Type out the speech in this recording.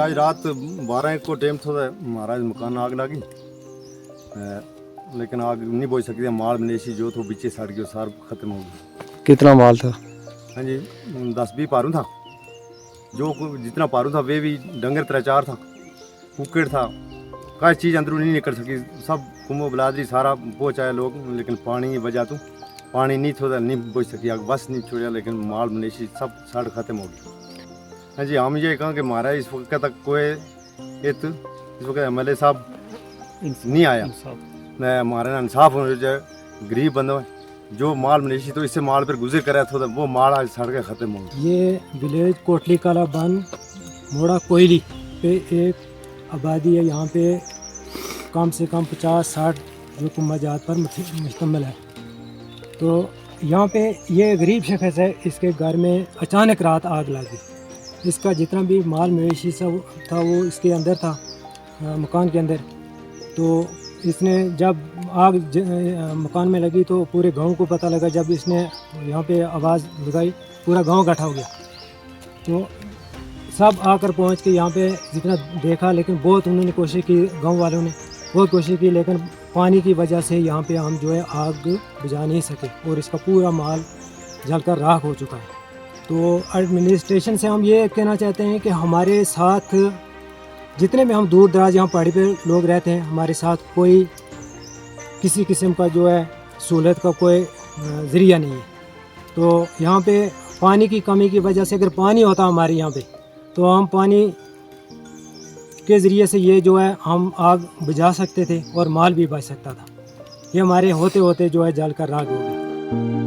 आज रात 12 को टाइम था महाराज मकान आग लगी, लेकिन आग नहीं बुझ सकी। माल मवेशी जो तो पीछे सड़ गया, सार खत्म हो गया। कितना माल था? हाँ जी 10-20 पारू था, जो जितना पारू था वे भी डंगर 3-4 था, कुकड़ था, कोई चीज़ अंदरों नहीं निकल सकी। सब कुमो बलादरी सारा पहुँचाया लोग, लेकिन पानी की वजह तो पानी नहीं था, नहीं बुझ सकी आग, बस नहीं छोड़ा, लेकिन माल मवेशी सब सड़ खत्म हो गया। हाँ जी हम ये कहें कि महाराज इस वक्त तक कोई इस वक्त MLA साहब नहीं आया, हमारे इंसाफ होना चाहिए। गरीब बंदा है जो माल मवेशी तो इससे माल पर गुजर कर रहा था, वो माल आज सड़ के ख़त्म हो गया। ये विलेज कोटली काला बन मोड़ा कोयली पे एक आबादी है। यहाँ पे कम से कम 50-60 जो कुम्भाजात पर मुश्तमिल है। तो यहाँ पे ये गरीब शख्स है, इसके घर में अचानक रात आग लगी। इसका जितना भी माल मवेशी सब था वो इसके अंदर था, मकान के अंदर। तो इसने जब आग मकान में लगी तो पूरे गांव को पता लगा। जब इसने यहाँ पे आवाज़ लगाई, पूरा गांव इकट्ठा हो गया। तो सब आकर पहुँच के यहाँ पे जितना देखा, लेकिन बहुत उन्होंने कोशिश की, गांव वालों ने बहुत कोशिश की, लेकिन पानी की वजह से यहाँ पे हम जो है आग बुझा नहीं सके और इसका पूरा माल जलकर राख हो चुका है। तो एडमिनिस्ट्रेशन से हम ये कहना चाहते हैं कि हमारे साथ जितने भी हम दूर दराज यहाँ पहाड़ी पे लोग रहते हैं, हमारे साथ कोई किसी किस्म का जो है सहूलत का कोई ज़रिया नहीं है। तो यहाँ पे पानी की कमी की वजह से, अगर पानी होता हमारे यहाँ पे, तो हम पानी के ज़रिए से ये जो है हम आग बुझा सकते थे और माल भी बच सकता था। ये हमारे होते होते जो है जल कर राख हो गया।